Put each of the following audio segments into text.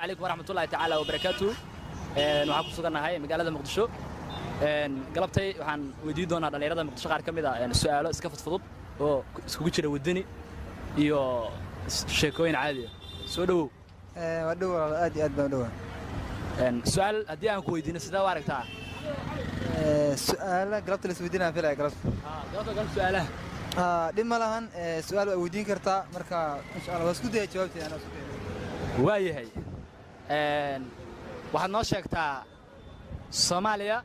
عليكم ورحمة الله تعالى وبركاته. waxaan ku suganahay magaalada Muqdisho. galabtay waxaan weydiin doonaa dhalinyarada Muqdisho qaar kamid ah su'aalo iska fudud oo isku jira wadani iyo sheekooyin caadi ah. Soo dhawow. waa dhaw aad iyo aad baan dhaw. su'aal haddii aan ku weydiino sida u aragtaa? su'aala galabta la isweydiinaa filaya galabta. galabta su'aalaha. dhib ma lahan su'aal waa weydiin kartaa marka insha Allah waa isku dayay jawaabteeda anaa isku dayay. waayahay. waxaad noo sheegtaa Soomaaliya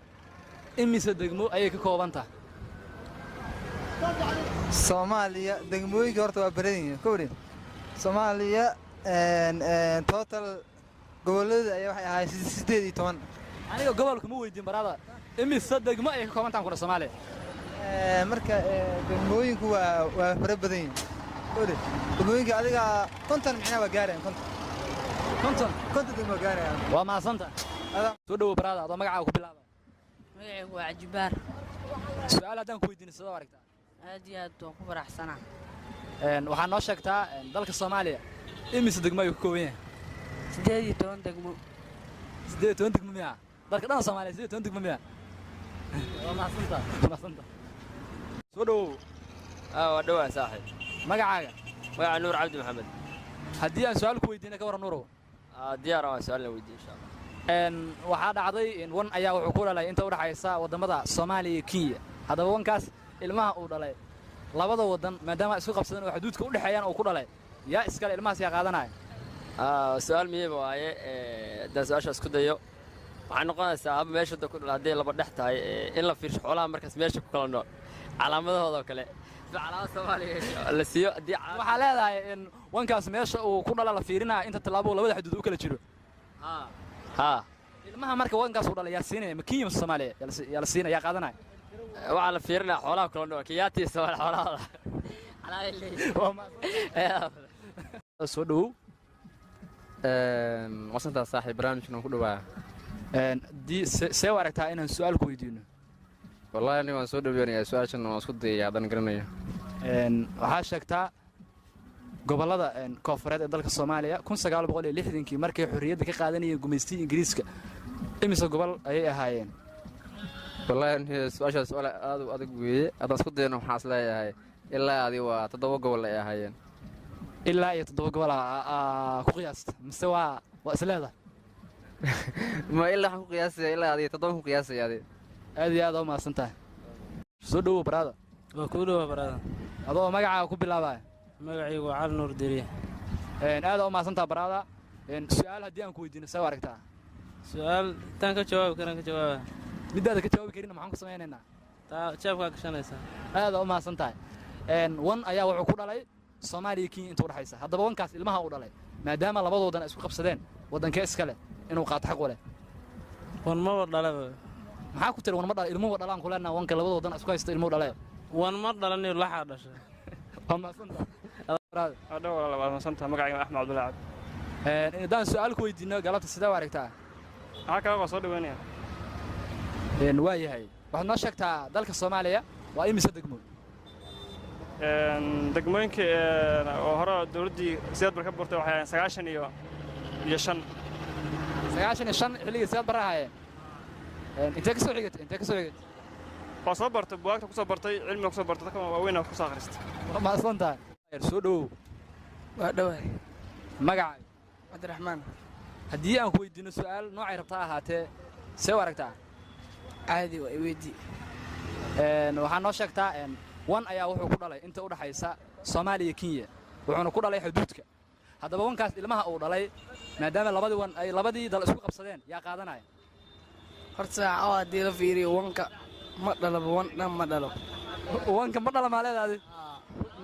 imise degmo ayay ka kooban tahay? Soomaaliya degmooyinka horta waa badan yihiin kowdin. Soomaaliya total gobollada ayaa waxay ahayd 18. aniga gobolka ma weydiin barada imise degmo ayay ka kooban tahay kuna Soomaaliya? marka degmooyinku waa fara badan yihiin kowdin. degmooyinka adiga 50 micnaa waa gaarayaan 50 degmo gaarayaan. waa maasanta soo dhawow barada adoo magacaaga ku bilaaba. magacaygu waa Cajibaar. su'aal haddaan ku weydiino sida u aragtaa? aad iyo aad waan ku faraxsanaa. waxaad noo sheegtaa dalka Soomaaliya imise degmo ayuu ka kooban yahay? 18 degmo. 18 degmo miyaa? dalka dhan Soomaaliya 18 degmo miyaa? waa maasanta soo dhawow. waa dhawaa saaxiib. magacaaga? magaca Nuur Cabdi Maxamed. haddii aan su'aal ku weydiino ka waran Nuurow? diyaar ah su'aal la weydiin insha Allah. waxaa dhacday in wan ayaa wuxuu ku dhalay inta u dhaxaysa wadamada Soomaaliya iyo Kenya. haddaba wankaas ilmaha uu dhalay labada wadan maadaama isku qabsadeen oo xuduudka u dhaxeeyaan oo ku dhalay yaa iskale ilmahaas yaa qaadanaya? su'aal miyay waaye haddaan su'aasha isku dayo waxay noqonaysaa haba meesha ku dhalay haddii laba dhex tahay in la fiirsho xoolaha markaas meesha ku kala nool calaamadahooda kale calaamad Soomaaliya la siiyo haddii waxaa leedahay in wankaas meesha uu ku dhala la fiirinaya inta talaabo labada xuduud u kala jiro. ها ilmaha marka wankaas uu dhalay yaa siinaya ma Kenya mise Soomaaliya yaa la siinaya yaa qaadanaya? waxaa la fiirinaa xoolaha kala nool kiyaati Soomaaliya xoolaha soo dhawow. wasanta saaxiib barnaamijkan ku dhawaa. see u aragtaa inaan su'aal ku weydiino? wallahi aniga waan soo dhaweynayaa su'aashan waan isku dayay haddaan garanayo. waxaa sheegtaa gobolada koonfureed ee dalka Soomaaliya 1960kii markay xorriyadda ka qaadanayeen gumaystiga Ingiriiska imise gobol ayay ahaayeen? wallahi su'aashaas su'aal aad u adag weeye haddaan isku dayno waxaan isleeyahay ilaa adi waa 7 gobol ay ahaayeen. ilaa iyo 7 gobol ku qiyaasta mise waa isleedahay? ma ilaa waxaan ku qiyaasaya ilaa adi 7 ku qiyaasaya adi. aad iyo aad u mahadsantahay. soo dhawow barada. waa ku dhawow barada. adoo magacaaga ku bilaabaya. magacaygu waa Cali Nuur Diriye. aad u mahadsantahay barada. su'aal haddii aan ku weydiino see u aragtaa? su'aal tan ka jawaab karan ka jawaaba. midaada ka jawaabi karin maxaan ku sameynaynaa? jawaabka ka shanaysaa. aad u mahadsantahay. wan ayaa wuxuu ku dhalay Soomaaliya iyo Kenya inta u dhaxaysa. haddaba wankaas ilmaha uu dhalay maadaama labadoodan isku qabsadeen wadankee iskale inuu qaato xaq u leh? wan ma dhalaba. maxaa ku tiri wan ma dhalay ilmuhu dhalaan ku leenaa wanka labadoodan isku haysta ilmuhu dhalay? wan ma dhalanayo laxa dhashay. waa mahadsantahay. adoo walaal waa mahadsantahay. magacayga Axmed Cabdullaahi Cabdi. haddaan su'aal ku weydiino galabta sidee u aragtaa? waxaa kale waa soo dhaweynaya. waayahay. waxaad noo sheegtaa dalka Soomaaliya waa imise degmo? degmooyinka oo hore dawladdii siyaad bar ka burtay waxay ahaayeen 95. 95 xilligii siyaad bar ahaayeen. intee ka soo xigatay waa soo bartay buugaagta ku soo bartay cilmiga ku soo bartay dadka waaweyn ku soo akhristay. waa mahadsantahay. soo dhawow. waa dhawaay. magacaaga? Cabdiraxmaan. haddii aan ku weydiino su'aal noocay rabtaa ahaatee see u aragtaa? caadi waa i weydii. waxaa noo sheegtaa wan ayaa wuxuu ku dhalay inta u dhaxaysa Soomaaliya iyo Kenya wuxuuna ku dhalay xuduudka. haddaba wankaas ilmaha uu dhalay maadaama labadii wan ay labadii dal isku qabsadeen yaa qaadanaya? horta saaco haddii la fiiriyo wanka ma dhalaba wan dhan ma dhalo. wanka ma dhala maaleedaadi?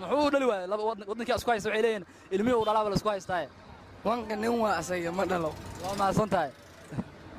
muxuu u dhali waayay wadankii isku haysta waxay leeyihiin ilmihii uu dhalaaba la isku haystaaye. wanka nin waa asaga ma dhalo. waa mahadsantahay.